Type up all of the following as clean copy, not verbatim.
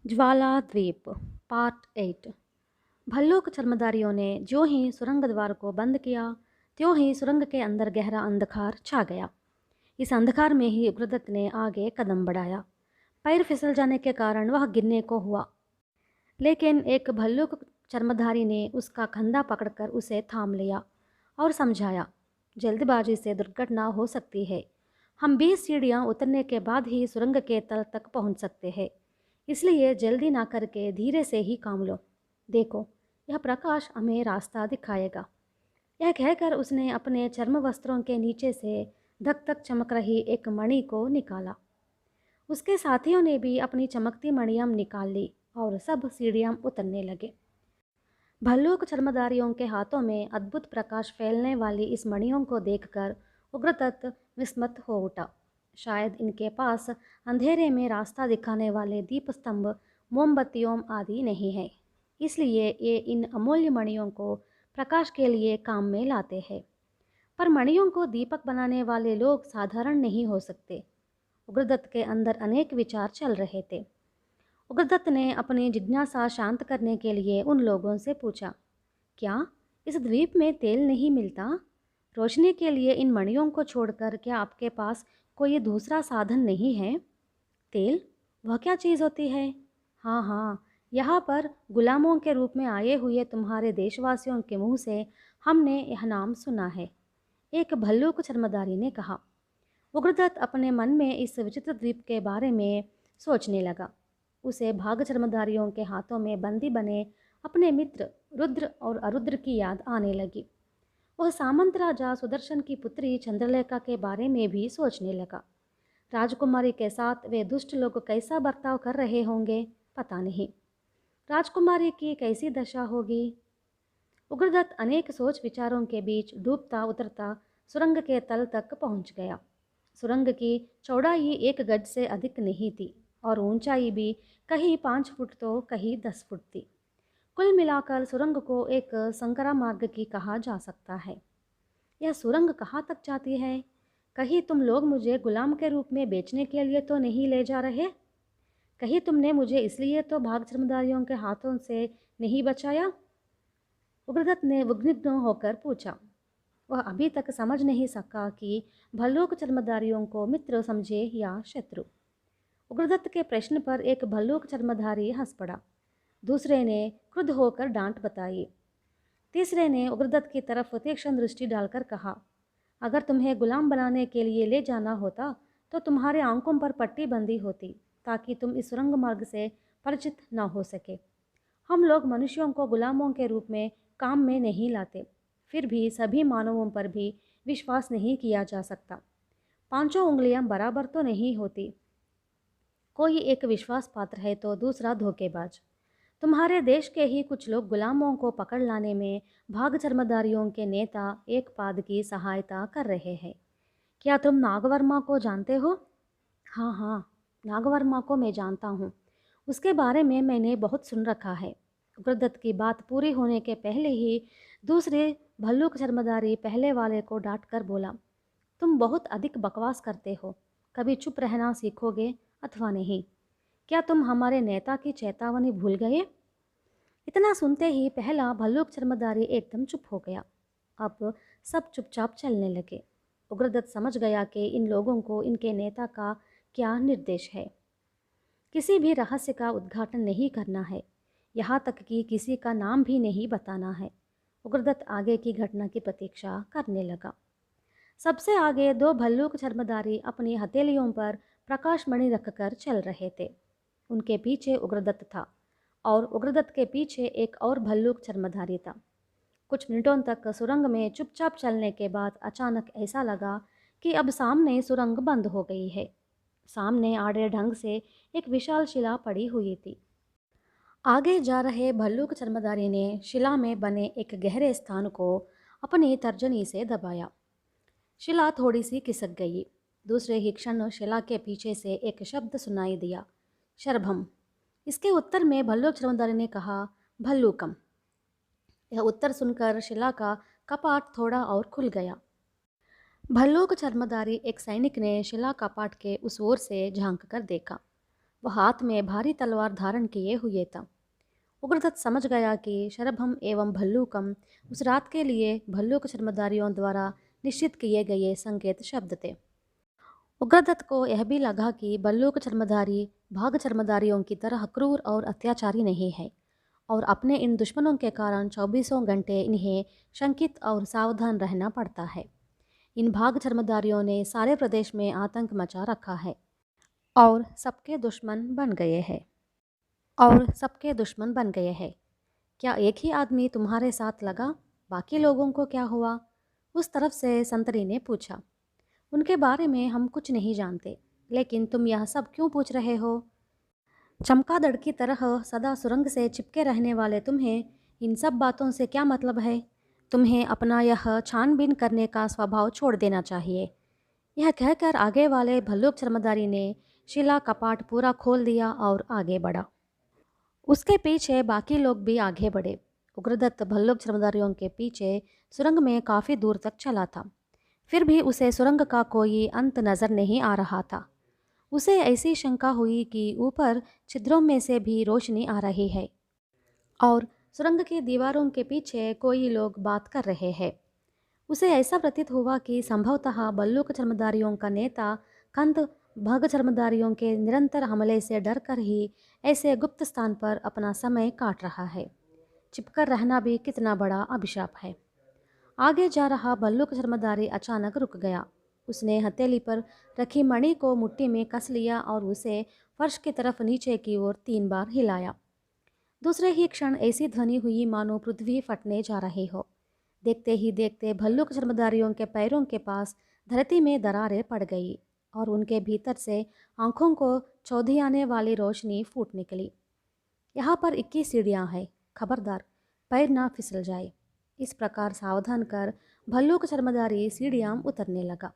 ज्वाला द्वीप पार्ट 8। भल्लूक चर्मधारियों ने ज्यों ही सुरंग द्वार को बंद किया त्यों ही सुरंग के अंदर गहरा अंधकार छा गया। इस अंधकार में ही उग्रदत्त ने आगे कदम बढ़ाया। पैर फिसल जाने के कारण वह गिरने को हुआ, लेकिन एक भल्लूक चर्मधारी ने उसका कंधा पकड़कर उसे थाम लिया और समझाया, जल्दबाजी से दुर्घटना हो सकती है। हम 20 सीढ़ियाँ उतरने के बाद ही सुरंग के तल तक पहुँच सकते हैं, इसलिए जल्दी ना करके धीरे से ही काम लो। देखो, यह प्रकाश हमें रास्ता दिखाएगा। यह कहकर उसने अपने चर्म वस्त्रों के नीचे से धक धक चमक रही एक मणि को निकाला। उसके साथियों ने भी अपनी चमकती मणियाँ निकाल ली और सब सीढ़ियाँ उतरने लगे। भल्लूक चर्मधारियों के हाथों में अद्भुत प्रकाश फैलने वाली इस मणियों को देखकर उग्रदत्त विस्मित हो उठा। शायद इनके पास अंधेरे में रास्ता दिखाने वाले दीप स्तंभ, मोमबत्तियों आदि नहीं है, इसलिए ये इन अमूल्य मणियों को प्रकाश के लिए काम में लाते हैं। पर मणियों को दीपक बनाने वाले लोग साधारण नहीं हो सकते। उग्रदत्त के अंदर अनेक विचार चल रहे थे। उग्रदत्त ने अपनी जिज्ञासा शांत करने के लिए उन लोगों से पूछा, क्या इस द्वीप में तेल नहीं मिलता? रोशनी के लिए इन मणियों को छोड़कर क्या आपके पास कोई दूसरा साधन नहीं है? तेल? वह क्या चीज़ होती है? हाँ हाँ, यहाँ पर गुलामों के रूप में आए हुए तुम्हारे देशवासियों के मुंह से हमने यह नाम सुना है, एक भल्लूक चर्मधारी ने कहा। उग्रदत्त अपने मन में इस विचित्र द्वीप के बारे में सोचने लगा। उसे भाग चर्मधारियों के हाथों में बंदी बने अपने मित्र रुद्र और अरुद्र की याद आने लगी। वह सामंत राजा सुदर्शन की पुत्री चंद्रलेखा के बारे में भी सोचने लगा। राजकुमारी के साथ वे दुष्ट लोग कैसा बर्ताव कर रहे होंगे, पता नहीं। राजकुमारी की कैसी दशा होगी। उग्रदत्त अनेक सोच विचारों के बीच डूबता उतरता सुरंग के तल तक पहुंच गया। सुरंग की चौड़ाई 1 गज से अधिक नहीं थी और ऊंचाई भी कहीं 5 फुट तो कहीं 10 फुट थी। कुल मिलाकर सुरंग को एक संकरा मार्ग की कहा जा सकता है। यह सुरंग कहाँ तक जाती है? कहीं तुम लोग मुझे गुलाम के रूप में बेचने के लिए तो नहीं ले जा रहे? कहीं तुमने मुझे इसलिए तो भाग चर्मधारियों के हाथों से नहीं बचाया? उग्रदत्त ने उद्विग्न होकर पूछा। वह अभी तक समझ नहीं सका कि भल्लूक चर्मधारियों को मित्र समझे या शत्रु। उग्रदत्त के प्रश्न पर एक भल्लूक चर्मधारी हंस पड़ा। दूसरे ने क्रुद्ध होकर डांट बताई। तीसरे ने उग्रदत्त की तरफ तीक्ष्ण दृष्टि डालकर कहा, अगर तुम्हें गुलाम बनाने के लिए ले जाना होता तो तुम्हारे आंखों पर पट्टी बंदी होती ताकि तुम इस सुरंग मार्ग से परिचित न हो सके। हम लोग मनुष्यों को गुलामों के रूप में काम में नहीं लाते, फिर भी सभी मानवों पर भी विश्वास नहीं किया जा सकता। 5 उंगलियां बराबर तो नहीं होती। कोई एक विश्वास पात्र है तो दूसरा धोखेबाज। तुम्हारे देश के ही कुछ लोग गुलामों को पकड़ लाने में भाग चर्मधारियों के नेता एक पाद की सहायता कर रहे हैं। क्या तुम नागवर्मा को जानते हो? हाँ हाँ, नागवर्मा को मैं जानता हूँ। उसके बारे में मैंने बहुत सुन रखा है। उग्रदत्त की बात पूरी होने के पहले ही दूसरे भल्लूक चर्मधारी पहले वाले को डांट कर बोला, तुम बहुत अधिक बकवास करते हो। कभी चुप रहना सीखोगे अथवा नहीं? क्या तुम हमारे नेता की चेतावनी भूल गए? इतना सुनते ही पहला भल्लूक चर्मधारी एकदम चुप हो गया। अब सब चुपचाप चलने लगे। उग्रदत्त समझ गया कि इन लोगों को इनके नेता का क्या निर्देश है। किसी भी रहस्य का उद्घाटन नहीं करना है, यहाँ तक कि किसी का नाम भी नहीं बताना है। उग्रदत्त आगे की घटना की प्रतीक्षा करने लगा। सबसे आगे 2 भल्लूक चर्मधारी अपनी हथेलियों पर प्रकाशमणि रखकर चल रहे थे। उनके पीछे उग्रदत्त था और उग्रदत्त के पीछे एक और भल्लूक चर्मधारी था। कुछ मिनटों तक सुरंग में चुपचाप चलने के बाद अचानक ऐसा लगा कि अब सामने सुरंग बंद हो गई है। सामने आड़े ढंग से एक विशाल शिला पड़ी हुई थी। आगे जा रहे भल्लूक चर्मधारी ने शिला में बने एक गहरे स्थान को अपनी तर्जनी से दबाया। शिला थोड़ी सी खिसक गई। दूसरे ही क्षण शिला के पीछे से एक शब्द सुनाई दिया, शरभम। इसके उत्तर में भल्लूक चर्मधारी ने कहा, भल्लूकम। यह उत्तर सुनकर शिला का कपाट थोड़ा और खुल गया। भल्लूक चर्मधारी एक सैनिक ने शिला कपाट के उस ओर से झांक कर देखा। वह हाथ में भारी तलवार धारण किए हुए था। उग्रदत्त समझ गया कि शरभम एवं भल्लूकम उस रात के लिए भल्लूक चर्मधारियों द्वारा निश्चित किए गए संकेत शब्द थे। उग्रदत्त को यह भी लगा कि भल्लूक चर्मधारी भाग चर्मधारियों की तरह क्रूर और अत्याचारी नहीं है और अपने इन दुश्मनों के कारण चौबीसों घंटे इन्हें शंकित और सावधान रहना पड़ता है। इन भाग चर्मधारियों ने सारे प्रदेश में आतंक मचा रखा है और सबके दुश्मन बन गए हैं। क्या एक ही आदमी तुम्हारे साथ लगा? बाकी लोगों को क्या हुआ? उस तरफ से संतरी ने पूछा। उनके बारे में हम कुछ नहीं जानते, लेकिन तुम यह सब क्यों पूछ रहे हो? चमगादड़ की तरह सदा सुरंग से चिपके रहने वाले तुम्हें इन सब बातों से क्या मतलब है? तुम्हें अपना यह छानबीन करने का स्वभाव छोड़ देना चाहिए। यह कहकर आगे वाले भल्लूक चर्मधारी ने शिला कपाट पूरा खोल दिया और आगे बढ़ा। उसके पीछे बाकी लोग भी आगे बढ़े। उग्रदत्त भल्लूक चर्मधारियों के पीछे सुरंग में काफ़ी दूर तक चला था। फिर भी उसे सुरंग का कोई अंत नज़र नहीं आ रहा था। उसे ऐसी शंका हुई कि ऊपर छिद्रों में से भी रोशनी आ रही है और सुरंग की दीवारों के पीछे कोई लोग बात कर रहे हैं। उसे ऐसा प्रतीत हुआ कि संभवतः भल्लूक चर्मधारियों का नेता कंद भाग चर्मधारियों के निरंतर हमले से डरकर ही ऐसे गुप्त स्थान पर अपना समय काट रहा है। चिपकर रहना भी कितना बड़ा अभिशाप है। आगे जा रहा भल्लूक चर्मधारी अचानक रुक गया। उसने हथेली पर रखी मणि को मुट्ठी में कस लिया और उसे फर्श की तरफ नीचे की ओर 3 बार हिलाया। दूसरे ही क्षण ऐसी ध्वनि हुई मानो पृथ्वी फटने जा रही हो। देखते ही देखते भल्लूक चर्मधारियों के पैरों के पास धरती में दरारें पड़ गई और उनके भीतर से आंखों को चौंधियाने वाली रोशनी फूट निकली। यहाँ पर 21 सीढ़ियाँ हैं, खबरदार पैर ना फिसल जाए। इस प्रकार सावधान कर भल्लूक चर्मधारी सीढ़ियाँ उतरने लगा।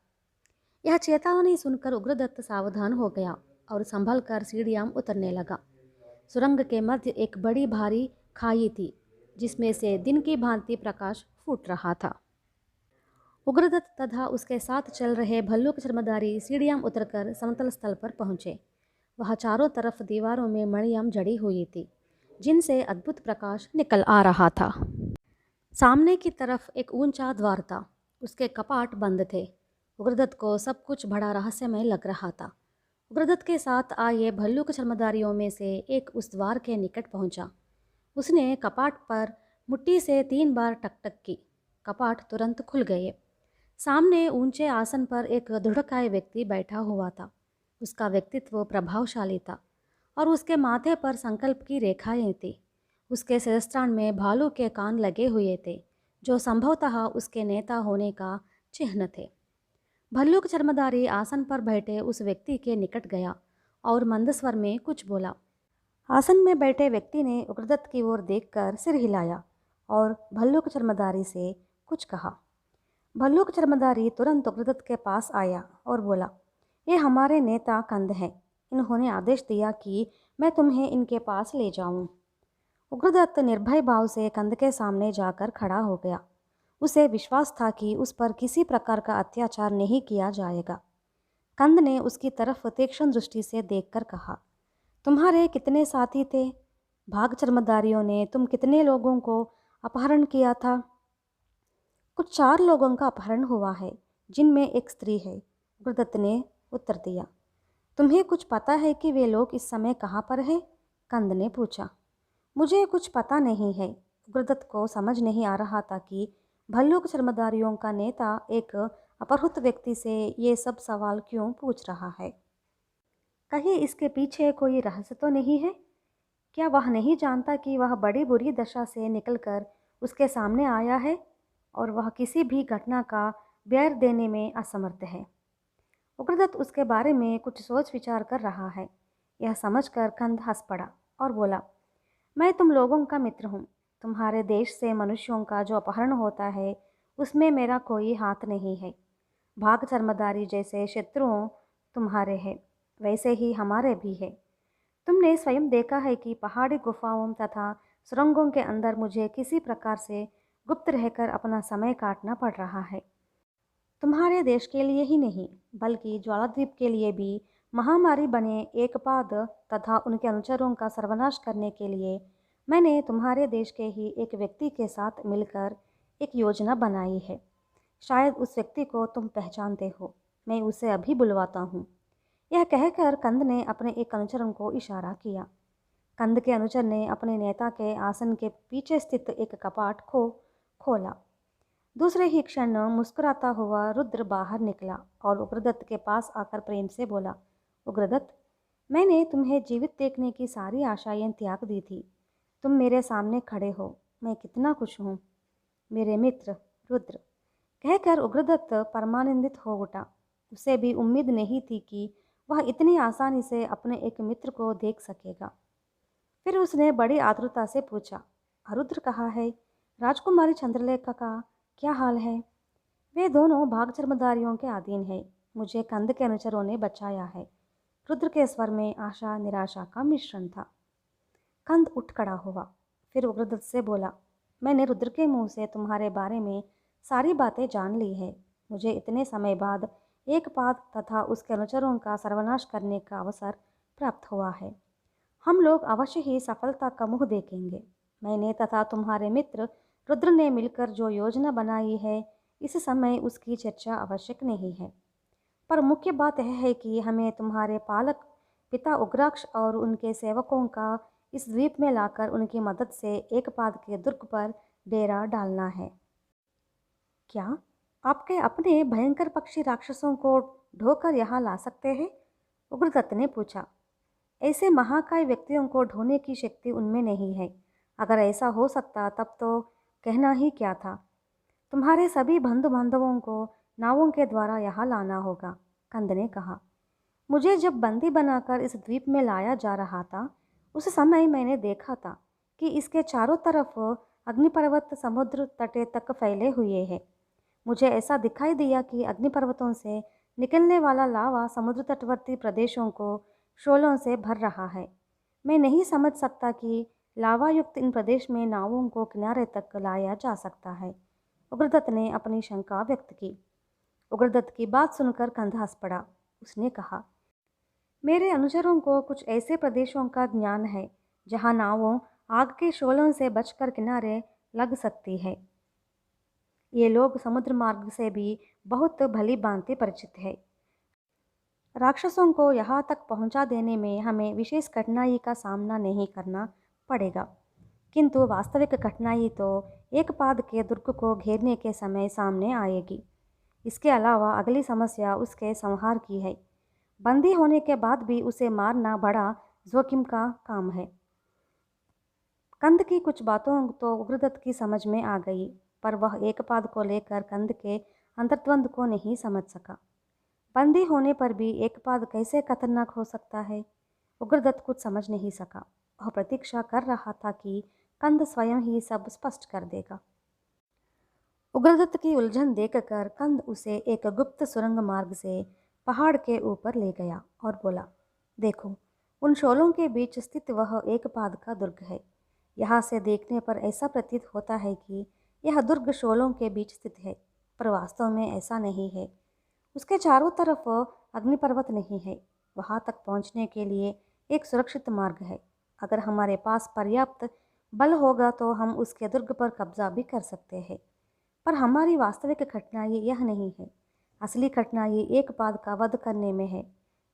यह चेतावनी सुनकर उग्रदत्त सावधान हो गया और संभल कर सीढ़ियाँ उतरने लगा। सुरंग के मध्य एक बड़ी भारी खाई थी, जिसमें से दिन की भांति प्रकाश फूट रहा था। उग्रदत्त तथा उसके साथ चल रहे भल्लूक चर्मधारी सीढ़ियाँ उतरकर समतल स्थल पर पहुँचे। वह चारों तरफ दीवारों में मणियाँ जड़ी हुई थी, जिनसे अद्भुत प्रकाश निकल आ रहा था। सामने की तरफ एक ऊंचा द्वार था। उसके कपाट बंद थे। उग्रदत्त को सब कुछ बड़ा रहस्यमय लग रहा था। उग्रदत्त के साथ आए भल्लूक चर्मधारियों में से एक उस द्वार के निकट पहुंचा। उसने कपाट पर मुट्ठी से 3 बार टकटक की। कपाट तुरंत खुल गए। सामने ऊंचे आसन पर एक दृढ़काय व्यक्ति बैठा हुआ था। उसका व्यक्तित्व प्रभावशाली था और उसके माथे पर संकल्प की रेखाएं थी। उसके शिरस्त्राण में भालू के कान लगे हुए थे, जो संभवतः उसके नेता होने का चिन्ह थे। भल्लूक चर्मधारी आसन पर बैठे उस व्यक्ति के निकट गया और मंद स्वर में कुछ बोला। आसन में बैठे व्यक्ति ने उग्रदत्त की ओर देखकर सिर हिलाया और भल्लूक चर्मधारी से कुछ कहा। भल्लूक चर्मधारी तुरंत उग्रदत्त के पास आया और बोला, ये हमारे नेता कंद हैं। इन्होंने आदेश दिया कि मैं तुम्हें इनके पास ले जाऊं। उग्रदत्त निर्भय भाव से कंद के सामने जाकर खड़ा हो गया। उसे विश्वास था कि उस पर किसी प्रकार का अत्याचार नहीं किया जाएगा। कंद ने उसकी तरफ तीक्ष्ण दृष्टि से देखकर कहा, तुम्हारे कितने साथी थे? भाग चर्मधारियों ने तुम कितने लोगों को अपहरण किया था? कुछ 4 लोगों का अपहरण हुआ है, जिनमें एक स्त्री है, उग्रदत्त ने उत्तर दिया। तुम्हें कुछ पता है कि वे लोग इस समय कहाँ पर हैं? कंद ने पूछा। मुझे कुछ पता नहीं है। उग्रदत्त को समझ नहीं आ रहा था कि भल्लूक चर्मधारियों का नेता एक अपहृत व्यक्ति से ये सब सवाल क्यों पूछ रहा है। कहीं इसके पीछे कोई रहस्य तो नहीं है? क्या वह नहीं जानता कि वह बड़ी बुरी दशा से निकलकर उसके सामने आया है और वह किसी भी घटना का ब्यौरा देने में असमर्थ है? उग्रदत्त उसके बारे में कुछ सोच विचार कर रहा है। यह समझकर कंद हंस पड़ा और बोला, मैं तुम लोगों का मित्र हूँ। तुम्हारे देश से मनुष्यों का जो अपहरण होता है, उसमें मेरा कोई हाथ नहीं है। भाग चर्मधारी जैसे शत्रुओं तुम्हारे हैं, वैसे ही हमारे भी है। तुमने स्वयं देखा है कि पहाड़ी गुफाओं तथा सुरंगों के अंदर मुझे किसी प्रकार से गुप्त रहकर अपना समय काटना पड़ रहा है। तुम्हारे देश के लिए ही नहीं, बल्कि ज्वालाद्वीप के लिए भी महामारी बने एकपाद तथा उनके अनुचरों का सर्वनाश करने के लिए मैंने तुम्हारे देश के ही एक व्यक्ति के साथ मिलकर एक योजना बनाई है। शायद उस व्यक्ति को तुम पहचानते हो। मैं उसे अभी बुलवाता हूँ। यह कहकर कंद ने अपने एक अनुचरों को इशारा किया। कंद के अनुचर ने अपने नेता के आसन के पीछे स्थित एक कपाट को खोला। दूसरे ही क्षण मुस्कुराता हुआ रुद्र बाहर निकला और उग्रदत्त के पास आकर प्रेम से बोला, उग्रदत्त, मैंने तुम्हें जीवित देखने की सारी आशाएं त्याग दी थी। तुम मेरे सामने खड़े हो, मैं कितना खुश हूँ। मेरे मित्र रुद्र, कहकर उग्रदत्त परमानंदित हो उठा। उसे भी उम्मीद नहीं थी कि वह इतनी आसानी से अपने एक मित्र को देख सकेगा। फिर उसने बड़ी आतुरता से पूछा, रुद्र कहाँ है? राजकुमारी चंद्रलेखा का क्या हाल है? वे दोनों भाग चर्मधारियों के अधीन है। मुझे कंद के अनुचरों ने बचाया है। रुद्र के स्वर में आशा निराशा का मिश्रण था। कंद उठ खड़ा हुआ। फिर उग्रदत्त से बोला, मैंने रुद्र के मुंह से तुम्हारे बारे में सारी बातें जान ली है। मुझे इतने समय बाद एकपाद तथा उसके अनुचरों का सर्वनाश करने का अवसर प्राप्त हुआ है। हम लोग अवश्य ही सफलता का मुँह देखेंगे। मैंने तथा तुम्हारे मित्र रुद्र ने मिलकर जो योजना बनाई है, इस समय उसकी चर्चा आवश्यक नहीं है। पर मुख्य बात यह है कि हमें तुम्हारे पालक पिता उग्राक्ष और उनके सेवकों का इस द्वीप में लाकर उनकी मदद से एकपाद के दुर्ग पर डेरा डालना है। क्या आपके अपने भयंकर पक्षी राक्षसों को ढोकर यहाँ ला सकते हैं? उग्रदत्त ने पूछा। ऐसे महाकाय व्यक्तियों को ढोने की शक्ति उनमें नहीं है। अगर ऐसा हो सकता तब तो कहना ही क्या था। तुम्हारे सभी बंधु बांधवों को नावों के द्वारा यहाँ लाना होगा, कंद ने कहा। मुझे जब बंदी बनाकर इस द्वीप में लाया जा रहा था, उस समय मैंने देखा था कि इसके चारों तरफ अग्निपर्वत समुद्र तटे तक फैले हुए हैं। मुझे ऐसा दिखाई दिया कि अग्निपर्वतों से निकलने वाला लावा समुद्र तटवर्ती प्रदेशों को शोलों से भर रहा है। मैं नहीं समझ सकता कि लावा युक्त इन प्रदेश में नावों को किनारे तक लाया जा सकता है। उग्रदत्त ने अपनी शंका व्यक्त की। उग्रदत्त की बात सुनकर कंद हंस पड़ा। उसने कहा, मेरे अनुचरों को कुछ ऐसे प्रदेशों का ज्ञान है जहाँ नावों आग के शोलों से बचकर किनारे लग सकती है। ये लोग समुद्र मार्ग से भी बहुत भली भांति परिचित है। राक्षसों को यहाँ तक पहुँचा देने में हमें विशेष कठिनाई का सामना नहीं करना पड़ेगा, किंतु वास्तविक कठिनाई तो एकपाद के दुर्ग को घेरने के समय सामने आएगी। इसके अलावा अगली समस्या उसके संहार की है। बंदी होने के बाद भी उसे मारना बड़ा जोखिम का काम है। कंद की कुछ बातों तो उग्रदत्त की समझ में आ गई, पर वह एकपाद को लेकर कंद के अंतर्द्वंद को नहीं समझ सका। बंदी होने पर भी एकपाद कैसे खतरनाक हो सकता है? उग्रदत्त कुछ समझ नहीं सका। वह प्रतीक्षा कर रहा था कि कंद स्वयं ही सब स्पष्ट कर देगा। उग्रदत्त की उलझन देखकर कंद उसे एक गुप्त सुरंग मार्ग से पहाड़ के ऊपर ले गया और बोला, देखो, उन शोलों के बीच स्थित वह एकपाद का दुर्ग है। यहाँ से देखने पर ऐसा प्रतीत होता है कि यह दुर्ग शोलों के बीच स्थित है, पर वास्तव में ऐसा नहीं है। उसके चारों तरफ अग्निपर्वत नहीं है। वहाँ तक पहुँचने के लिए एक सुरक्षित मार्ग है। अगर हमारे पास पर्याप्त बल होगा तो हम उसके दुर्ग पर कब्जा भी कर सकते हैं। पर हमारी वास्तविक कठिनाई यह नहीं है। असली कठिनाई एकपाद का वध करने में है।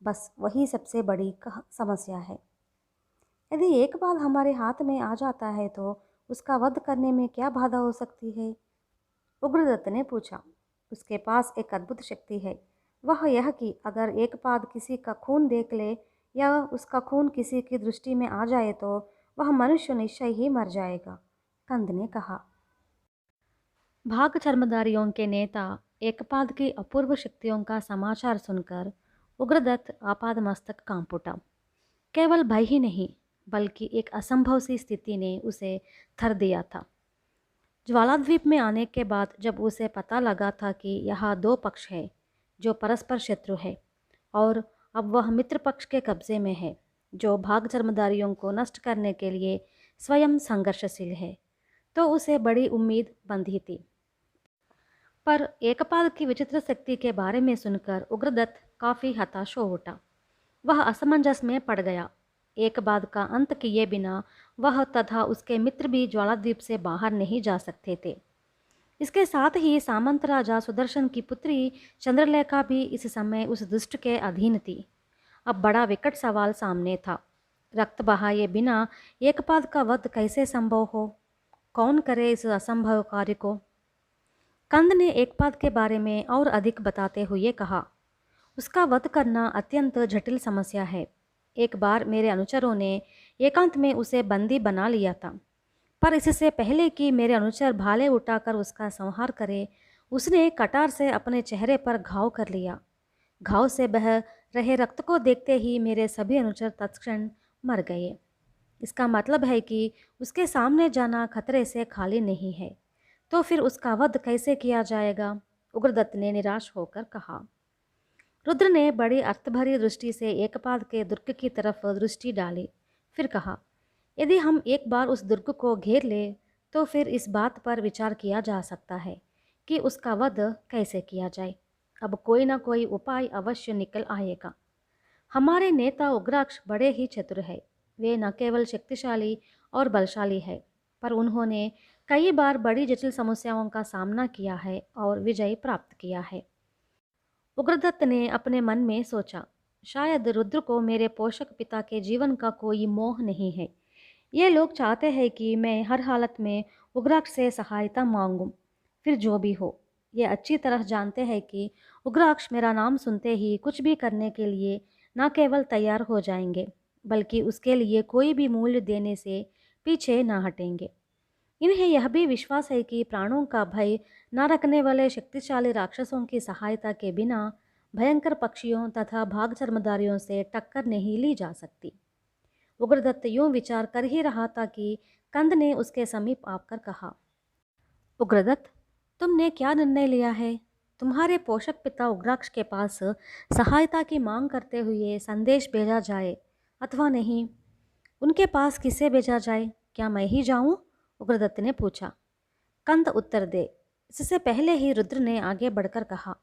बस वही सबसे बड़ी समस्या है। यदि एकपाद हमारे हाथ में आ जाता है तो उसका वध करने में क्या बाधा हो सकती है? उग्रदत्त ने पूछा। उसके पास एक अद्भुत शक्ति है। वह यह कि अगर एकपाद किसी का खून देख ले या उसका खून किसी की दृष्टि में आ जाए तो वह मनुष्य निश्चय ही मर जाएगा, कंद ने कहा। भाग चर्मधारियों के नेता एकपाद की अपूर्व शक्तियों का समाचार सुनकर उग्रदत्त आपादमस्तक कांप उठा। केवल भय ही नहीं, बल्कि एक असंभव सी स्थिति ने उसे थर दिया था। ज्वालाद्वीप में आने के बाद जब उसे पता लगा था कि यहाँ दो पक्ष हैं जो परस्पर शत्रु है और अब वह मित्र पक्ष के कब्जे में है जो भाग चर्मधारियों को नष्ट करने के लिए स्वयं संघर्षशील है, तो उसे बड़ी उम्मीद बंधी थी। पर एकपाद की विचित्र शक्ति के बारे में सुनकर उग्रदत्त काफ़ी हताश हो उठा। वह असमंजस में पड़ गया। एक बात का अंत किए बिना वह तथा उसके मित्र भी ज्वालाद्वीप से बाहर नहीं जा सकते थे। इसके साथ ही सामंत राजा सुदर्शन की पुत्री चंद्रलेखा भी इस समय उस दुष्ट के अधीन थी। अब बड़ा विकट सवाल सामने था। रक्त बहाए बिना एकपाद का वध कैसे संभव हो? कौन करे इस असंभव कार्य को? कंद ने एकपाद के बारे में और अधिक बताते हुए कहा, उसका वध करना अत्यंत जटिल समस्या है। एक बार मेरे अनुचरों ने एकांत में उसे बंदी बना लिया था, पर इससे पहले कि मेरे अनुचर भाले उठाकर उसका संहार करे, उसने कटार से अपने चेहरे पर घाव कर लिया। घाव से बह रहे रक्त को देखते ही मेरे सभी अनुचर तत्क्षण मर गए। इसका मतलब है कि उसके सामने जाना खतरे से खाली नहीं है। तो फिर उसका वध कैसे किया जाएगा? उग्रदत्त ने निराश होकर कहा। रुद्र ने बड़ी अर्थभरी दृष्टि से एकपाद के दुर्ग की तरफ दृष्टि डाली। फिर कहा, यदि हम एक बार उस दुर्ग को घेर ले तो फिर इस बात पर विचार किया जा सकता है कि उसका वध कैसे किया जाए। अब कोई ना कोई उपाय अवश्य निकल आएगा। हमारे नेता उग्राक्ष बड़े ही चतुर है। वे न केवल शक्तिशाली और बलशाली है, पर उन्होंने कई बार बड़ी जटिल समस्याओं का सामना किया है और विजय प्राप्त किया है। उग्रदत्त ने अपने मन में सोचा, शायद रुद्र को मेरे पोषक पिता के जीवन का कोई मोह नहीं है। ये लोग चाहते हैं कि मैं हर हालत में उग्राक्ष से सहायता मांगूं। फिर जो भी हो, ये अच्छी तरह जानते हैं कि उग्राक्ष मेरा नाम सुनते ही कुछ भी करने के लिए न केवल तैयार हो जाएंगे, बल्कि उसके लिए कोई भी मूल्य देने से पीछे न हटेंगे। इन्हें यह भी विश्वास है कि प्राणों का भय न रखने वाले शक्तिशाली राक्षसों की सहायता के बिना भयंकर पक्षियों तथा भाग चर्मधारियों से टक्कर नहीं ली जा सकती। उग्रदत्त यूं विचार कर ही रहा था कि कंद ने उसके समीप आकर कहा, उग्रदत्त, तुमने क्या निर्णय लिया है? तुम्हारे पोषक पिता उग्राक्ष के पास सहायता की मांग करते हुए संदेश भेजा जाए अथवा नहीं? उनके पास किसे भेजा जाए? क्या मैं ही जाऊं? उग्रदत्त ने पूछा। कंद उत्तर दे। इससे पहले ही रुद्र ने आगे बढ़कर कहा,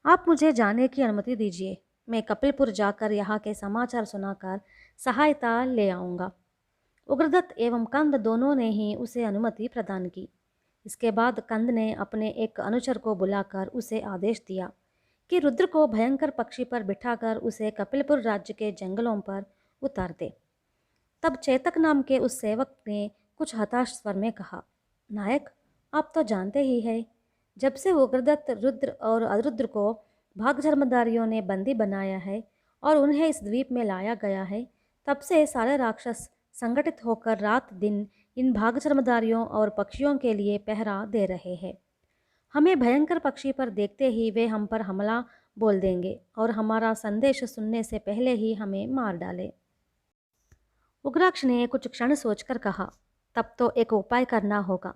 आप मुझे जाने की अनुमति दीजिए। मैं कपिलपुर जाकर यहाँ के समाचार सुनाकर सहायता ले आऊँगा। उग्रदत्त एवं कंद दोनों ने ही उसे अनुमति प्रदान की। इसके बाद कंद ने अपने एक अनुचर को बुलाकर उसे आदेश दिया कि रुद्र को भयंकर पक्षी पर बिठाकर उसे कपिलपुर राज्य के जंगलों पर उतार दे। तब चेतक नाम के उस सेवक ने कुछ हताश स्वर में कहा, नायक, आप तो जानते ही हैं, जब से उग्रदत्त रुद्र और अरुद्र को भाग धर्मधारियों ने बंदी बनाया है और उन्हें इस द्वीप में लाया गया है, तब से सारे राक्षस संगठित होकर रात दिन इन भाग धर्मधारियों और पक्षियों के लिए पहरा दे रहे हैं। हमें भयंकर पक्षी पर देखते ही वे हम पर हमला बोल देंगे और हमारा संदेश सुनने से पहले ही हमें मार डाले। उग्राक्ष ने कुछ क्षण सोचकर कहा, तब तो एक उपाय करना होगा।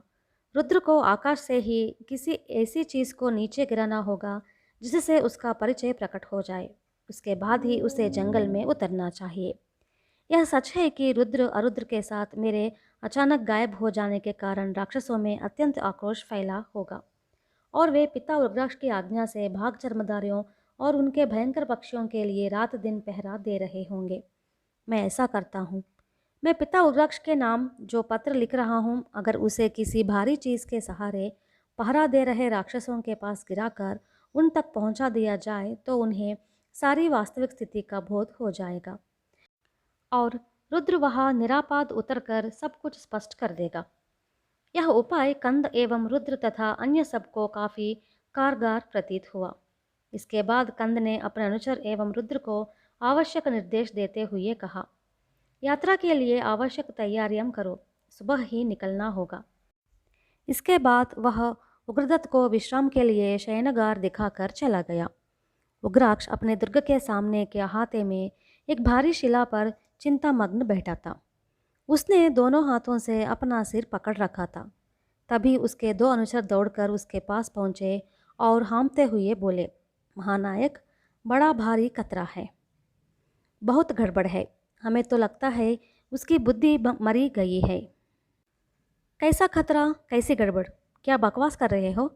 रुद्र को आकाश से ही किसी ऐसी चीज़ को नीचे गिराना होगा जिससे उसका परिचय प्रकट हो जाए। उसके बाद ही उसे जंगल में उतरना चाहिए। यह सच है कि रुद्र अरुद्र के साथ मेरे अचानक गायब हो जाने के कारण राक्षसों में अत्यंत आक्रोश फैला होगा और वे पिता उग्राक्ष की आज्ञा से भाग चर्मधारियों और उनके भयंकर पक्षियों के लिए रात दिन पहरा दे रहे होंगे। मैं ऐसा करता हूँ। मैं पिता उग्राक्ष के नाम जो पत्र लिख रहा हूँ, अगर उसे किसी भारी चीज़ के सहारे पहरा दे रहे राक्षसों के पास गिराकर उन तक पहुँचा दिया जाए तो उन्हें सारी वास्तविक स्थिति का बोध हो जाएगा और रुद्र वहाँ निरापाद उतरकर सब कुछ स्पष्ट कर देगा। यह उपाय कंद एवं रुद्र तथा अन्य सबको काफ़ी कारगर प्रतीत हुआ। इसके बाद कंद ने अपने अनुचर एवं रुद्र को आवश्यक निर्देश देते हुए कहा, यात्रा के लिए आवश्यक तैयारियां करो, सुबह ही निकलना होगा। इसके बाद वह उग्रदत्त को विश्राम के लिए शयनगार दिखाकर चला गया। उग्राक्ष अपने दुर्ग के सामने के अहाते में एक भारी शिला पर चिंतामग्न बैठा था। उसने दोनों हाथों से अपना सिर पकड़ रखा था। तभी उसके दो अनुचर दौड़कर उसके पास पहुँचे और हाँफते हुए बोले, महानायक, बड़ा भारी खतरा है, बहुत गड़बड़ है। हमें तो लगता है उसकी बुद्धि मरी गई है। कैसा खतरा, कैसी गड़बड़? क्या बकवास कर रहे हो?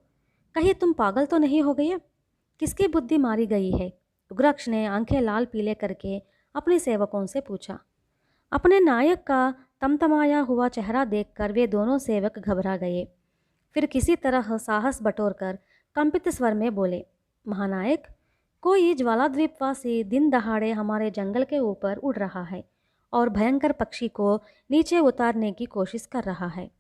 कहीं तुम पागल तो नहीं हो गए? किसकी बुद्धि मारी गई है? उग्राक्ष ने आंखें लाल पीले करके अपने सेवकों से पूछा। अपने नायक का तमतमाया हुआ चेहरा देखकर वे दोनों सेवक घबरा गए। फिर किसी तरह साहस बटोरकर कंपित स्वर में बोले, महानायक, कोई ज्वालाद्वीपवासी दिन दहाड़े हमारे जंगल के ऊपर उड़ रहा है और भयंकर पक्षी को नीचे उतारने की कोशिश कर रहा है।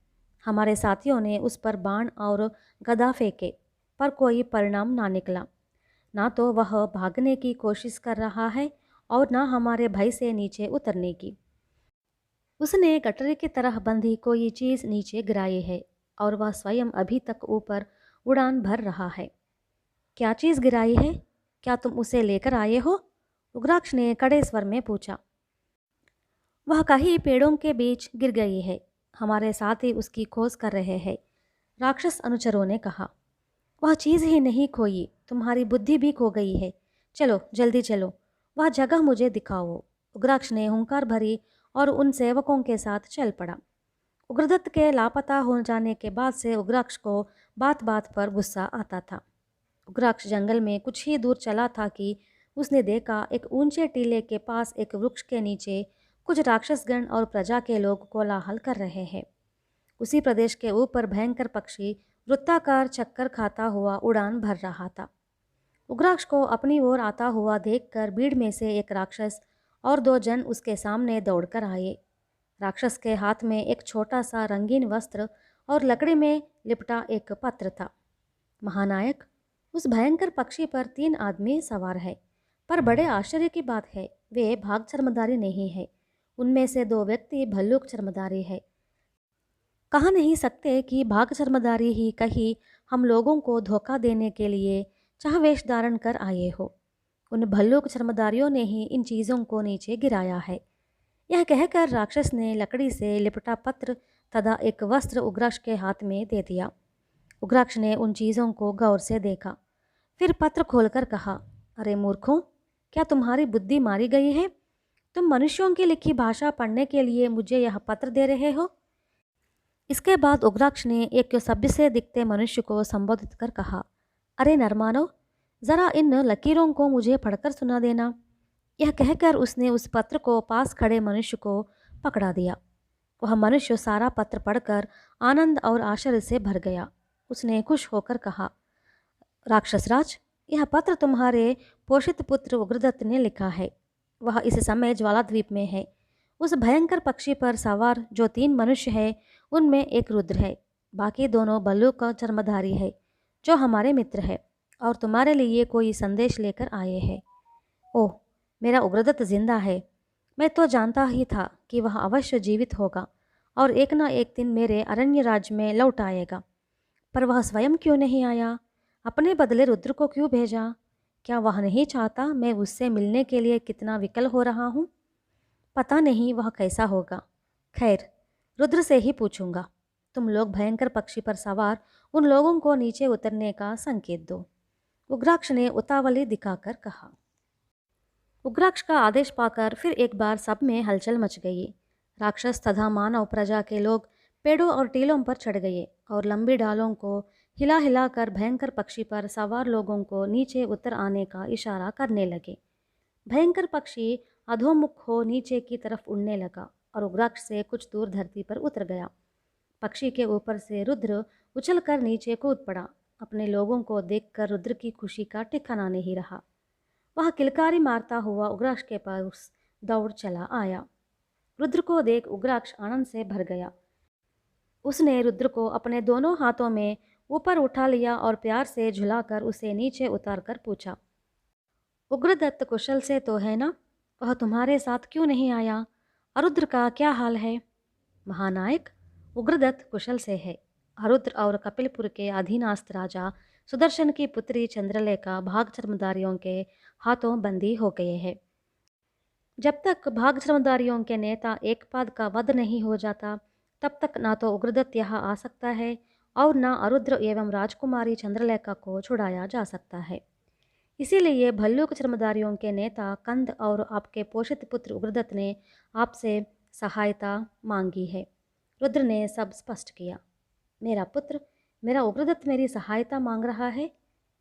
हमारे साथियों ने उस पर बाण और गदा फेंके, पर कोई परिणाम ना निकला। ना तो वह भागने की कोशिश कर रहा है और ना हमारे भय से नीचे उतरने की। उसने गटरे की तरह बंधी कोई चीज़ नीचे गिराई है और वह स्वयं अभी तक ऊपर उड़ान भर रहा है। क्या चीज़ गिराई है? क्या तुम उसे लेकर आए हो? उग्राक्ष ने कड़े स्वर में पूछा। वह कहीं पेड़ों के बीच गिर गई है। हमारे साथी उसकी खोज कर रहे हैं, राक्षस अनुचरों ने कहा। वह चीज़ ही नहीं खोई, तुम्हारी बुद्धि भी खो गई है। चलो जल्दी चलो, वह जगह मुझे दिखाओ। उग्राक्ष ने हुंकार भरी और उन सेवकों के साथ चल पड़ा। उग्रदत्त के लापता हो जाने के बाद से उग्राक्ष को बात बात पर गुस्सा आता था। उग्राक्ष जंगल में कुछ ही दूर चला था कि उसने देखा एक ऊंचे टीले के पास एक वृक्ष के नीचे कुछ राक्षसगण और प्रजा के लोग कोलाहल कर रहे हैं। उसी प्रदेश के ऊपर भयंकर पक्षी वृत्ताकार चक्कर खाता हुआ उड़ान भर रहा था। उग्राक्ष को अपनी ओर आता हुआ देखकर भीड़ में से एक राक्षस और दो जन उसके सामने दौड़कर आए। राक्षस के हाथ में एक छोटा सा रंगीन वस्त्र और लकड़ी में लिपटा एक पत्र था। महानायक, उस भयंकर पक्षी पर 3 आदमी सवार है, पर बड़े आश्चर्य की बात है, वे भाग चर्मधारी नहीं है। उनमें से 2 व्यक्ति भल्लूक चर्मधारी है। कह नहीं सकते कि भाग चर्मधारी ही कहीं हम लोगों को धोखा देने के लिए चाह वेश धारण कर आए हो। उन भल्लूक चर्मधारियों ने ही इन चीज़ों को नीचे गिराया है। यह कहकर राक्षस ने लकड़ी से लिपटा पत्र तथा एक वस्त्र उग्राक्ष के हाथ में दे दिया। उग्राक्ष ने उन चीज़ों को गौर से देखा, फिर पत्र खोलकर कहा, अरे मूर्खों, क्या तुम्हारी बुद्धि मारी गई है? तुम मनुष्यों की लिखी भाषा पढ़ने के लिए मुझे यह पत्र दे रहे हो? इसके बाद उग्राक्ष ने एक सभ्य से दिखते मनुष्य को संबोधित कर कहा, अरे नरमानव, ज़रा इन लकीरों को मुझे पढ़कर सुना देना। यह कहकर उसने उस पत्र को पास खड़े मनुष्य को पकड़ा दिया। वह मनुष्य सारा पत्र पढ़कर आनंद और आश्चर्य से भर गया। उसने खुश होकर कहा, राक्षसराज, यह पत्र तुम्हारे पोषित पुत्र उग्रदत्त ने लिखा है। वह इस समय ज्वालाद्वीप में है। उस भयंकर पक्षी पर सवार जो 3 मनुष्य है, उनमें एक रुद्र है, बाकी दोनों भल्लूक का चर्मधारी है, जो हमारे मित्र है और तुम्हारे लिए कोई संदेश लेकर आए हैं। ओह, मेरा उग्रदत्त जिंदा है। मैं तो जानता ही था कि वह अवश्य जीवित होगा और एक ना एक दिन मेरे अरण्य राज्य में लौट आएगा। पर वह स्वयं क्यों नहीं आया? अपने बदले रुद्र को क्यों भेजा? क्या वह नहीं चाहता मैं उससे मिलने के लिए कितना विकल हो रहा हूँ? पता नहीं वह कैसा होगा। खैर, रुद्र से ही पूछूंगा। तुम लोग भयंकर पक्षी पर सवार उन लोगों को नीचे उतरने का संकेत दो। उग्राक्ष ने उतावली दिखाकर कहा। उग्राक्ष का आदेश पाकर फिर एक बार सब में हलचल मच गई। राक्षस तथा मानव प्रजा के लोग पेड़ों और टीलों पर चढ़ गए और लंबी डालों को हिला हिलाकर भयंकर पक्षी पर सवार लोगों को नीचे उतर आने का इशारा करने लगे। भयंकर पक्षी अधोमुख हो नीचे की तरफ उड़ने लगा और उग्राक्ष से कुछ दूर धरती पर उतर गया। पक्षी के ऊपर से रुद्र उछलकर नीचे कूद पड़ा। अपने लोगों को देखकर रुद्र की खुशी का ठिकाना नहीं रहा। वह किलकारी मारता हुआ उग्राक्ष के पास दौड़ चला आया। रुद्र को देख उग्राक्ष आनंद से भर गया। उसने रुद्र को अपने दोनों हाथों में ऊपर उठा लिया और प्यार से झुलाकर उसे नीचे उतारकर पूछा, उग्रदत्त कुशल से तो है ना? वह तुम्हारे साथ क्यों नहीं आया? अरुद्र का क्या हाल है? महानायक, उग्रदत्त कुशल से है। अरुद्र और कपिलपुर के अधीनस्थ राजा सुदर्शन की पुत्री चंद्रलेखा भाग चर्मधारियों के हाथों बंदी हो गए हैं। जब तक भाग चर्मधारियों के नेता एकपाद का वध नहीं हो जाता, तब तक ना तो उग्रदत्त यहाँ आ सकता है और ना अरुद्र एवं राजकुमारी चंद्रलेखा को छुड़ाया जा सकता है। इसीलिए भल्लूक चर्मधारियों के नेता कंद और आपके पोषित पुत्र उग्रदत्त ने आपसे सहायता मांगी है। रुद्र ने सब स्पष्ट किया। मेरा पुत्र, मेरा उग्रदत्त मेरी सहायता मांग रहा है?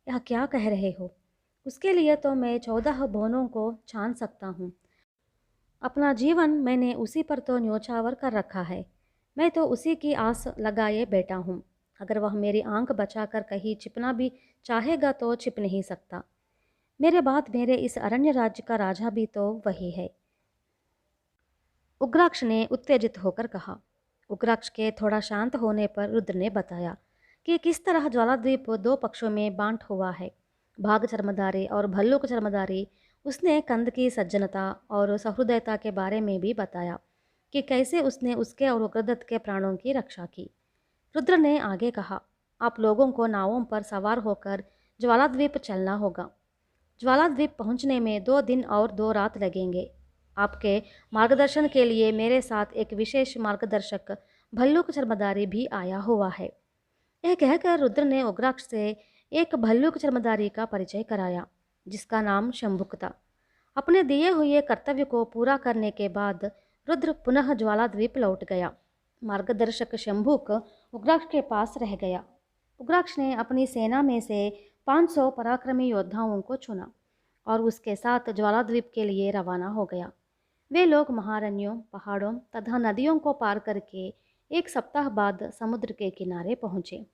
यह क्या कह रहे हो? उसके लिए तो मैं 14 भुवनों को छान सकता हूँ। अपना जीवन मैंने उसी पर तो न्योछावर कर रखा है। मैं तो उसी की आस लगाए बैठा हूँ। अगर वह मेरी आंख बचाकर कहीं छिपना भी चाहेगा तो छिप नहीं सकता। मेरे बाद मेरे इस अरण्य राज्य का राजा भी तो वही है। उग्राक्ष ने उत्तेजित होकर कहा। उग्राक्ष के थोड़ा शांत होने पर रुद्र ने बताया कि किस तरह ज्वालाद्वीप दो पक्षों में बांट हुआ है, भाग चर्मधारी और भल्लुक चर्मधारी। उसने कंद की सज्जनता और सहृदयता के बारे में भी बताया कि कैसे उसने उसके और उग्रदत्त के प्राणों की रक्षा की। रुद्र ने आगे कहा, आप लोगों को नावों पर सवार होकर ज्वालाद्वीप चलना होगा। ज्वालाद्वीप पहुंचने में 2 दिन और 2 रात लगेंगे। आपके मार्गदर्शन के लिए मेरे साथ एक विशेष मार्गदर्शक भल्लुक चर्मधारी भी आया हुआ है। यह कहकर रुद्र ने उग्राक्ष से एक भल्लुक चर्मधारी का परिचय कराया, जिसका नाम शंभुक था। अपने दिए हुए कर्तव्य को पूरा करने के बाद रुद्र पुनः ज्वालाद्वीप लौट गया। मार्गदर्शक शंभुक उग्राक्ष के पास रह गया। उग्राक्ष ने अपनी सेना में से 500 पराक्रमी योद्धाओं को चुना और उसके साथ ज्वालाद्वीप के लिए रवाना हो गया। वे लोग महारण्यों, पहाड़ों तथा नदियों को पार करके 1 सप्ताह बाद समुद्र के किनारे पहुँचे।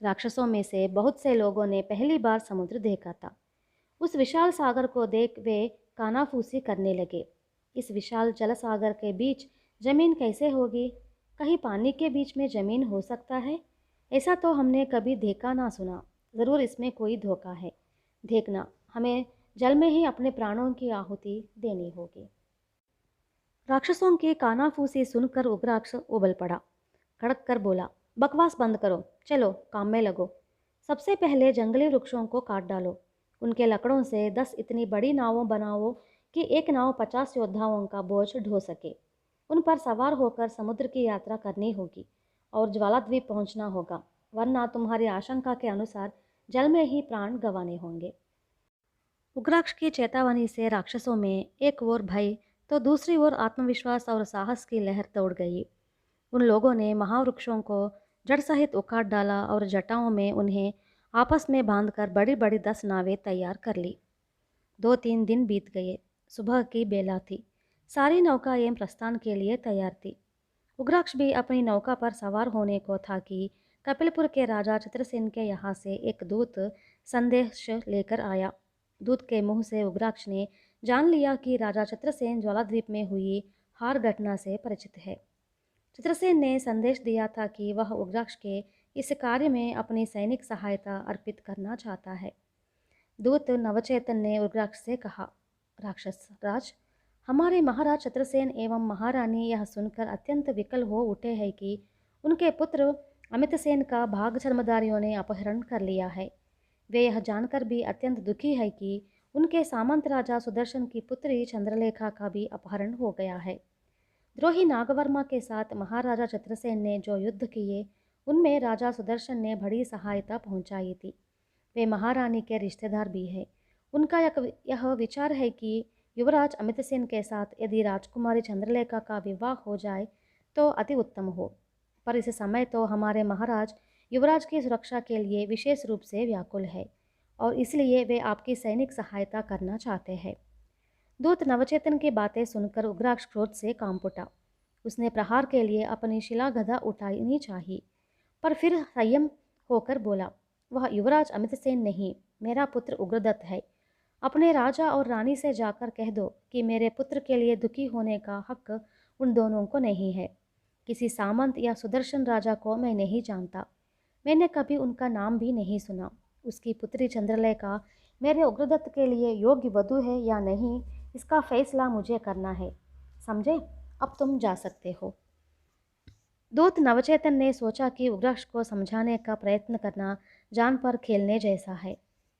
राक्षसों में से बहुत से लोगों ने पहली बार समुद्र देखा था। उस विशाल सागर को देख वे कानाफूसी करने लगे। इस विशाल जल सागर के बीच जमीन कैसे होगी? कहीं पानी के बीच में जमीन हो सकता है? ऐसा तो हमने कभी देखा ना सुना। ज़रूर इसमें कोई धोखा है। देखना, हमें जल में ही अपने प्राणों की आहुति देनी होगी। राक्षसों की कानाफूसी सुनकर उग्राक्ष उबल पड़ा। कड़क कर बोला, बकवास बंद करो, चलो काम में लगो। सबसे पहले जंगली वृक्षों को काट डालो। उनके लकड़ों से 10 इतनी बड़ी नावों बनाओ कि एक नाव 50 योद्धाओं का बोझ ढो सके। उन पर सवार होकर समुद्र की यात्रा करनी होगी और ज्वालाद्वीप पहुंचना होगा, वरना तुम्हारी आशंका के अनुसार जल में ही प्राण गंवाने होंगे। उग्राक्ष की चेतावनी से राक्षसों में एक ओर भय तो दूसरी ओर आत्मविश्वास और साहस की लहर दौड़ गई। उन लोगों ने महावृक्षों को जड़ सहित उखाड़ डाला और जटाओं में उन्हें आपस में बांधकर बड़ी बड़ी 10 नावें तैयार कर ली। 2-3 दिन बीत गए। सुबह की बेला थी। सारी नौकाएं प्रस्थान के लिए तैयार थी। उग्राक्ष भी अपनी नौका पर सवार होने को था कि कपिलपुर के राजा चित्रसेन के यहाँ से एक दूत संदेश लेकर आया। दूत के मुंह से उग्राक्ष ने जान लिया कि राजा चित्रसेन ज्वालाद्वीप में हुई हार घटना से परिचित है। चित्रसेन ने संदेश दिया था कि वह उग्राक्ष के इस कार्य में अपनी सैनिक सहायता अर्पित करना चाहता है। दूत नवचेतन ने उग्राक्ष से कहा, राक्षस राज, हमारे महाराज चित्रसेन एवं महारानी यह सुनकर अत्यंत विकल हो उठे हैं कि उनके पुत्र अमितसेन का भाग चर्मधारियों ने अपहरण कर लिया है। वे यह जानकर भी अत्यंत दुखी है कि उनके सामंत राजा सुदर्शन की पुत्री चंद्रलेखा का भी अपहरण हो गया है। द्रोही नागवर्मा के साथ महाराजा चित्रसेन ने जो युद्ध किए, उनमें राजा सुदर्शन ने बड़ी सहायता पहुंचाई थी। वे महारानी के रिश्तेदार भी हैं। उनका यह विचार है कि युवराज अमितसेन के साथ यदि राजकुमारी चंद्रलेखा का विवाह हो जाए तो अति उत्तम हो। पर इस समय तो हमारे महाराज युवराज की सुरक्षा के लिए विशेष रूप से व्याकुल है और इसलिए वे आपकी सैनिक सहायता करना चाहते हैं। दूत नवचेतन की बातें सुनकर उग्राक्ष क्रोध से कांप उठा। उसने प्रहार के लिए अपनी शिलागदा उठानी चाहिए, पर फिर संयम होकर बोला, वह युवराज अमितसेन नहीं, मेरा पुत्र उग्रदत्त है। अपने राजा और रानी से जाकर कह दो कि मेरे पुत्र के लिए दुखी होने का हक उन दोनों को नहीं है। किसी सामंत या सुदर्शन राजा को मैं नहीं जानता। मैंने कभी उनका नाम भी नहीं सुना। उसकी पुत्री चंद्रलेखा मेरे उग्रदत्त के लिए योग्य वधू है या नहीं, इसका फैसला मुझे करना है। समझे? अब तुम जा सकते हो। दूत नवचेतन ने सोचा कि उग्राक्ष को समझाने का प्रयत्न करना जान पर खेलने जैसा है।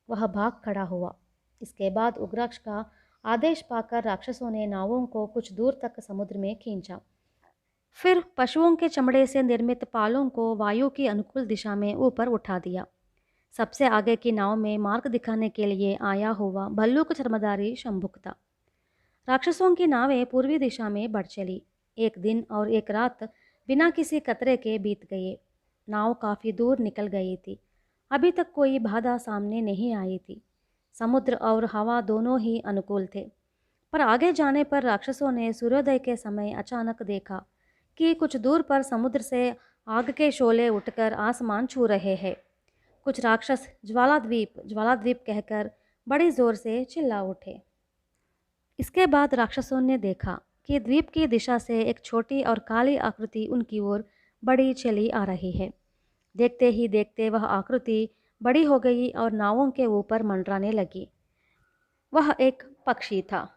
वह भाग खड़ा हुआ। इसके बाद उग्राक्ष का आदेश पाकर राक्षसों ने नावों को कुछ दूर तक समुद्र में खींचा। फिर पशुओं के चमड़े से निर्मित पालों को वायु की अनुकूल दिशा में ऊपर उठा दिया। सबसे आगे की नाव में मार्ग दिखाने के लिए आया हुआ भल्लुक चर्मधारी शंभुक था। राक्षसों की नावें पूर्वी दिशा में बढ़ चली। 1 दिन और 1 रात बिना किसी कतरे के बीत गए। नाव काफ़ी दूर निकल गई थी। अभी तक कोई बाधा सामने नहीं आई थी। समुद्र और हवा दोनों ही अनुकूल थे। पर आगे जाने पर राक्षसों ने सूर्योदय के समय अचानक देखा कि कुछ दूर पर समुद्र से आग के शोले उठकर आसमान छू रहे हैं। कुछ राक्षस ज्वाला द्वीप कहकर बड़ी जोर से चिल्ला उठे। इसके बाद राक्षसों ने देखा कि द्वीप की दिशा से एक छोटी और काली आकृति उनकी ओर बड़ी चली आ रही है। देखते ही देखते वह आकृति बड़ी हो गई और नावों के ऊपर मंडराने लगी। वह एक पक्षी था